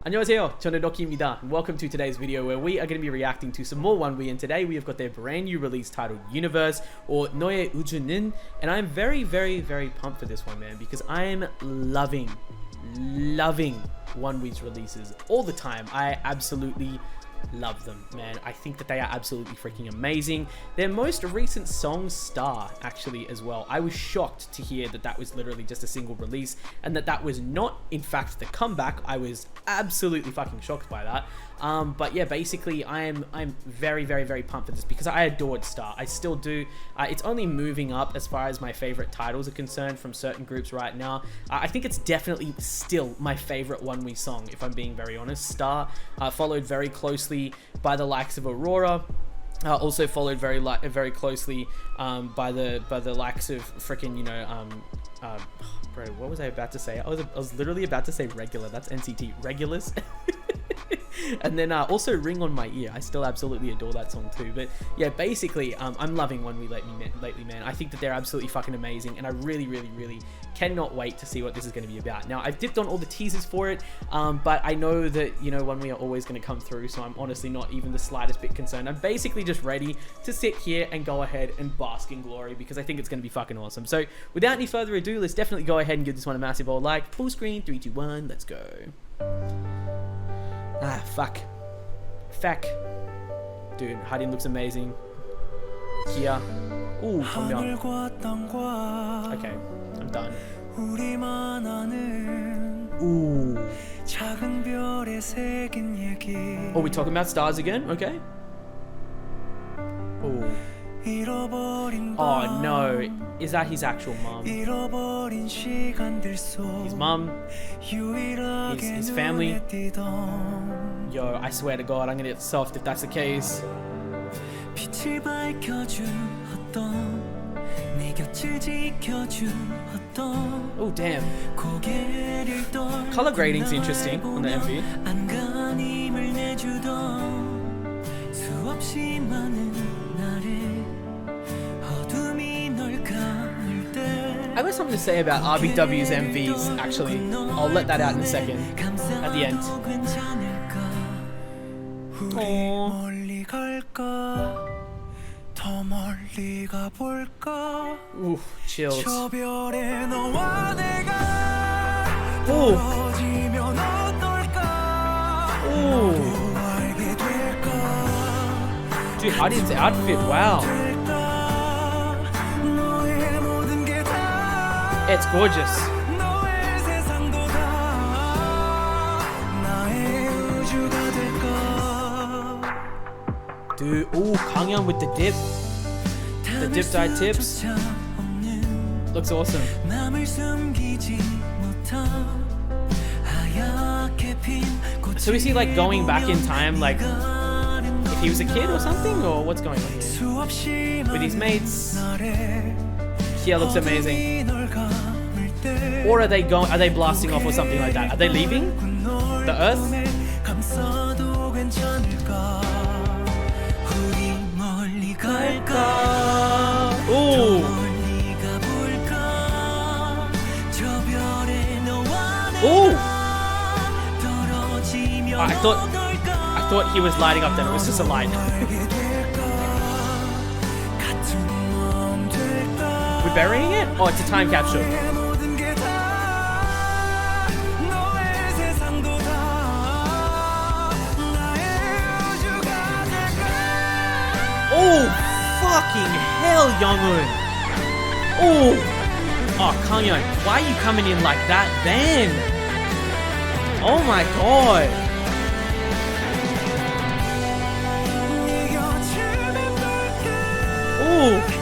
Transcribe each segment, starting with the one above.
안녕하세요, 저는 Roki입니다, and welcome to today's video where we are going to be reacting to some more Onewe, and today we have got their brand new release titled Universe, or 너의우주는, and I'm very pumped for this one, man, because I am loving Onewe's releases all the time. I absolutely love them, man. I think that they are absolutely freaking amazing. Their most recent song, Star, actually, as well. I was shocked to hear that that was literally just a single release and that was not, in fact, the comeback. I was absolutely fucking shocked by that. But yeah, basically, I'm very pumped for this because I adored Star. I still do. It's only moving up as far as my favorite titles are concerned from certain groups right now. I think it's definitely still my favorite Onewe song, if I'm being very honest. Star, followed very closely by the likes of Aurora. Also followed very closely by the likes of freaking, you know, bro, what was I about to say? I was literally about to say Regular. That's NCT. Regulars. And then also Ring on My Ear. I still absolutely adore that song too. But yeah, basically, I'm loving Onewe lately, man. I think that they're absolutely fucking amazing, and I really cannot wait to see what this is going to be about. Now, I've dipped on all the teasers for it, but I know that, you know, Onewe are always going to come through, so I'm honestly not even the slightest bit concerned. I'm basically just ready to sit here and go ahead and bask in glory because I think it's going to be fucking awesome. So without any further ado, let's definitely go ahead and give this one a massive old like. Full screen, 3, 2, 1, let's go. Fuck. Dude, Harin looks amazing. Kia. Ooh, calm down. Okay, I'm done. Ooh. Oh, we talking about stars again? Okay. Ooh. Oh no, is that his actual mum? His mum? His family? Yo, I swear to God, I'm gonna get soft if that's the case. Oh damn. Color grading's interesting on the MV. I have something to say about RBW's MVs, actually. I'll let that out in a second, at the end. Aww. Ooh, chills. Ooh. Ooh. Dude, Harin's outfit, wow. It's gorgeous. Dude, ooh, Kangyeon with the dip. The dip dyed tips. Looks awesome. So is he like going back in time, like if he was a kid or something, or what's going on here? With his mates. Kia looks amazing. Or are they blasting off or something like that? Are they leaving the Earth? Ooh. Ooh. Oh, I thought he was lighting up then. It was just a light. We're burying it? Oh, it's a time capsule. Oh, fucking hell, Younghoon. Oh, Kangyeon, why are you coming in like that then? Oh my god. Oh.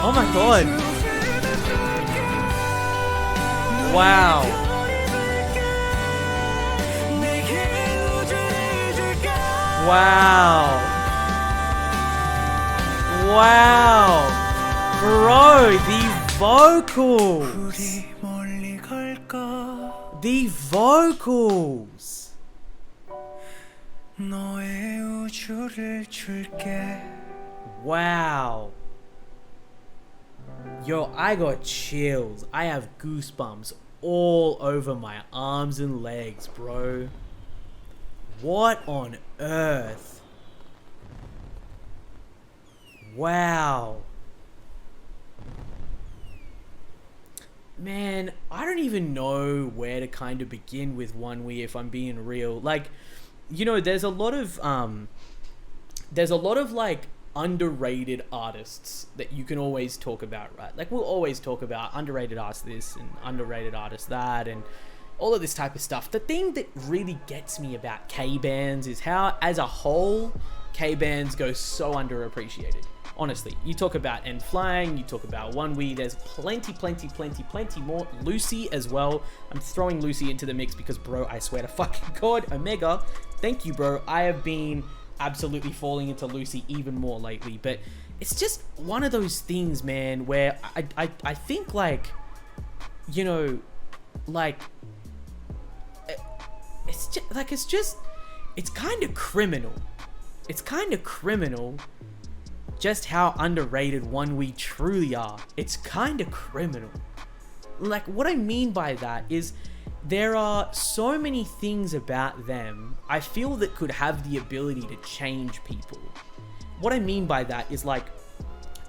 Oh my god. Wow. Wow. Bro, the vocals. The vocals. Wow. Yo, I got chills. I have goosebumps all over my arms and legs, bro. What on earth? Wow. Man, I don't even know where to kind of begin with Onewe, if I'm being real. Like, you know, there's a lot of like underrated artists that you can always talk about, right? Like, we'll always talk about underrated artists this and underrated artists that and all of this type of stuff. The thing that really gets me about K-bands is how, as a whole, K-bands go so underappreciated. Honestly, you talk about End Flying, you talk about Onewe, there's plenty more. Lucy as well. I'm throwing Lucy into the mix because, bro, I swear to fucking God, Omega, thank you, bro. I have been absolutely falling into Lucy even more lately, but it's just one of those things, man, where I think, like, you know, like, it's kind of criminal. It's kind of criminal just how underrated Onewe truly are. It's kind of criminal. Like, what I mean by that is there are so many things about them I feel that could have the ability to change people. What I mean by that is, like,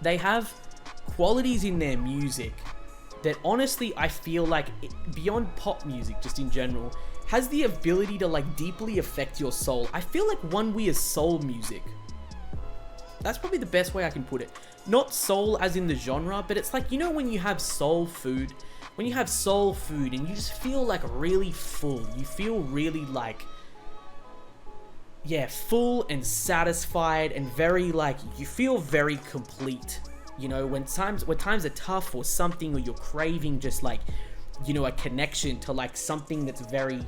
they have qualities in their music that honestly I feel like, beyond pop music just in general, has the ability to, like, deeply affect your soul. I feel like Onewe is soul music. That's probably the best way I can put it. Not soul as in the genre, but it's like, you know, when you have soul food, when you have soul food and you just feel like really full, you feel really like, yeah, full and satisfied and very, like, you feel very complete. You know, when times are tough or something, or you're craving just, like, you know, a connection to, like, something that's very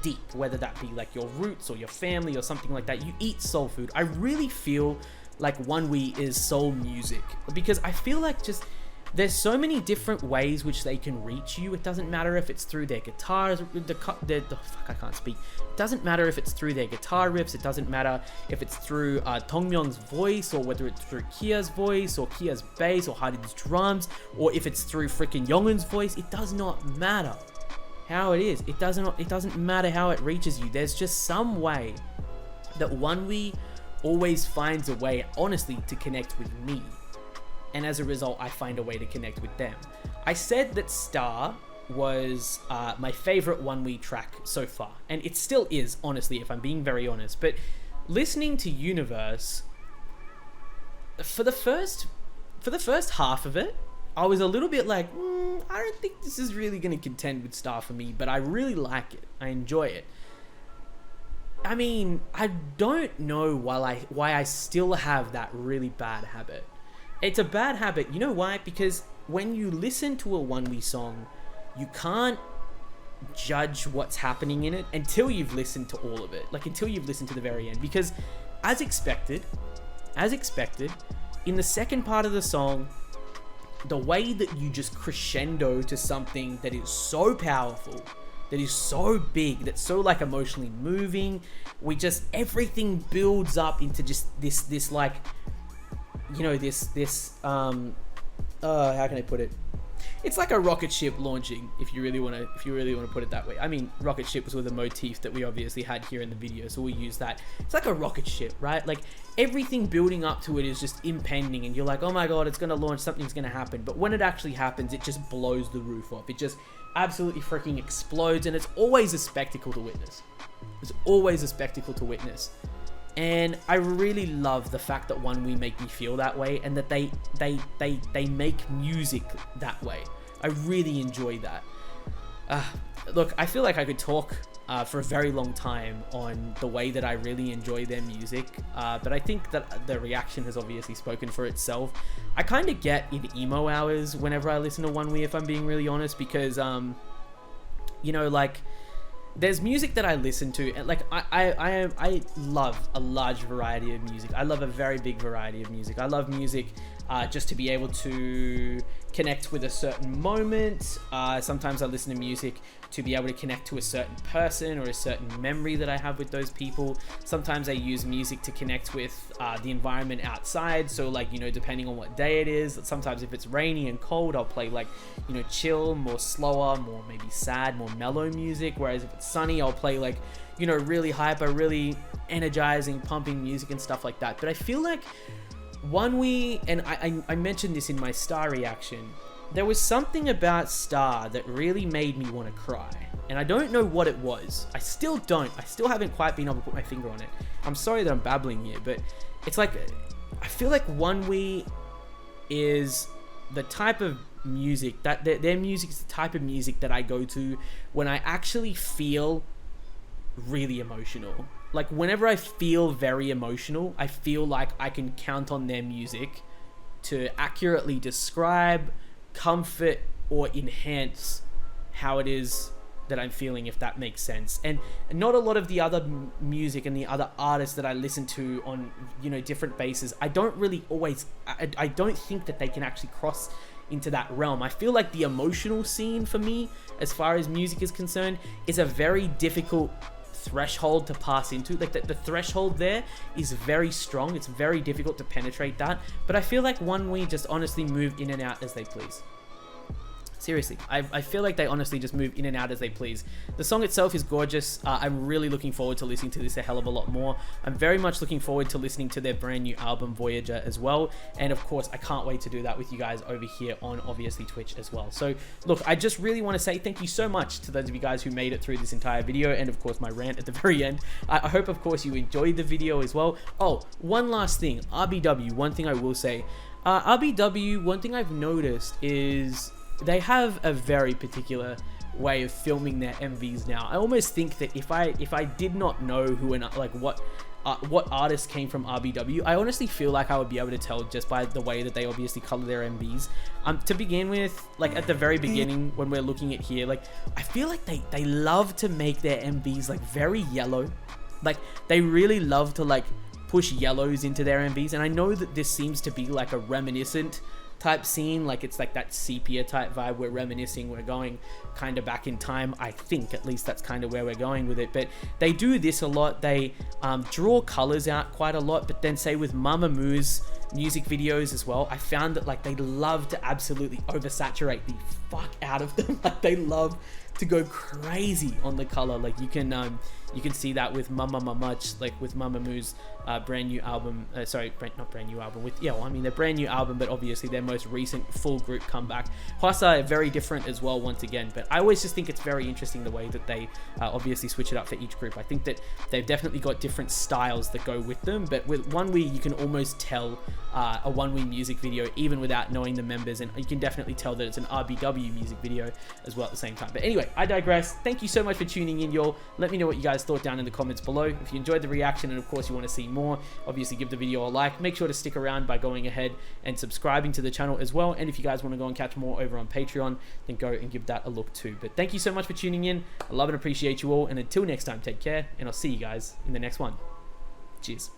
deep, whether that be like your roots or your family or something like that, you eat soul food. I really feel like Onewe is soul music, because I feel like just there's so many different ways which they can reach you. It doesn't matter if it's through their guitars, I can't speak. It doesn't matter if it's through their guitar riffs. It doesn't matter if it's through Dongmyeon's voice, or whether it's through Kia's voice, or Kia's bass, or Harin's drums, or if it's through freaking Youngun's voice. It does not matter how it is. It doesn't matter how it reaches you. There's just some way that Onewe always finds a way, honestly, to connect with me. And as a result, I find a way to connect with them. I said that Star was my favorite Onewe track so far, and it still is, honestly, if I'm being very honest. But listening to Universe, for the first half of it, I was a little bit like, I don't think this is really going to contend with Star for me, but I really like it. I enjoy it. I mean, I don't know why I still have that really bad habit. It's a bad habit. You know why? Because when you listen to a Onewe song, you can't judge what's happening in it until you've listened to all of it. Like, until you've listened to the very end. Because as expected, in the second part of the song, the way that you just crescendo to something that is so powerful, that is so big, that's so, like, emotionally moving, everything builds up into just this like, you know, how can I put it? It's like a rocket ship launching, if you really want to put it that way. I mean, rocket ship was with a motif that we obviously had here in the video, so we'll use that. It's like a rocket ship, right? Like, everything building up to it is just impending, and you're like, oh my god, it's gonna launch, something's gonna happen. But when it actually happens, it just blows the roof off. It just absolutely freaking explodes, and it's always a spectacle to witness. It's always a spectacle to witness. And I really love the fact that Onewe make me feel that way, and that they make music that way. I really enjoy that. Look, I feel like I could talk for a very long time on the way that I really enjoy their music, but I think that the reaction has obviously spoken for itself. I kind of get in emo hours whenever I listen to Onewe, if I'm being really honest, because you know, like, there's music that I listen to, and like I love a large variety of music. I love a very big variety of music. I love music just to be able to connect with a certain moment. Sometimes I listen to music to be able to connect to a certain person or a certain memory that I have with those people. Sometimes I use music to connect with the environment outside. So like, you know, depending on what day it is, sometimes if it's rainy and cold, I'll play like, you know, chill, more slower, more maybe sad, more mellow music. Whereas if it's sunny, I'll play like, you know, really hyper, really energizing, pumping music and stuff like that. But I feel like Onewe, and I mentioned this in my Star reaction, there was something about Star that really made me want to cry. And I don't know what it was. I still don't. I still haven't quite been able to put my finger on it. I'm sorry that I'm babbling here, but it's like, I feel like Onewe is the type of music that their music is the type of music that I go to when I actually feel really emotional. Like whenever I feel very emotional, I feel like I can count on their music to accurately describe, comfort, or enhance how it is that I'm feeling, if that makes sense. And not a lot of the other music and the other artists that I listen to on, you know, different bases, I don't really always, I don't think that they can actually cross into that realm. I feel like the emotional scene for me, as far as music is concerned, is a very difficult threshold to pass into. Like the threshold there is very strong. It's very difficult to penetrate that. But I feel like Onewe just honestly move in and out as they please. Seriously, I feel like they honestly just move in and out as they please. The song itself is gorgeous. I'm really looking forward to listening to this a hell of a lot more. I'm very much looking forward to listening to their brand new album, Voyager, as well. And of course, I can't wait to do that with you guys over here on, obviously, Twitch as well. So look, I just really want to say thank you so much to those of you guys who made it through this entire video. And of course, my rant at the very end. I hope, of course, you enjoyed the video as well. Oh, one last thing. RBW, one thing I will say. RBW, one thing I've noticed is they have a very particular way of filming their MVs now. I almost think that if I did not know who and like what artists came from RBW, I honestly feel like I would be able to tell just by the way that they obviously color their MVs. To begin with, like at the very beginning when we're looking at here, like I feel like they love to make their MVs like very yellow. Like they really love to like push yellows into their MVs, and I know that this seems to be like a reminiscent type scene, like it's like that sepia type vibe. We're reminiscing, we're going kind of back in time. I think at least that's kind of where we're going with it. But they do this a lot. They draw colors out quite a lot, but then say with Mamamoo's music videos as well, I found that like they love to absolutely oversaturate the fuck out of them. Like they love to go crazy on the color. Like you can see that with Much, like with Mamamoo's brand new album, not brand new album, with, yeah, well, I mean their brand new album, but obviously their most recent full group comeback. Hwasa are very different as well once again, but I always just think it's very interesting the way that they obviously switch it up for each group. I think that they've definitely got different styles that go with them, but with Onewe you can almost tell a Onewe music video even without knowing the members, and you can definitely tell that it's an RBW music video as well at the same time. But anyway, I digress. Thank you so much for tuning in, y'all. Let me know what you guys thought down in the comments below. If you enjoyed the reaction and of course you want to see more, obviously give the video a like. Make sure to stick around by going ahead and subscribing to the channel as well. And if you guys want to go and catch more over on Patreon, then go and give that a look too. But thank you so much for tuning in. I love and appreciate you all. And until next time, take care, and I'll see you guys in the next one. Cheers.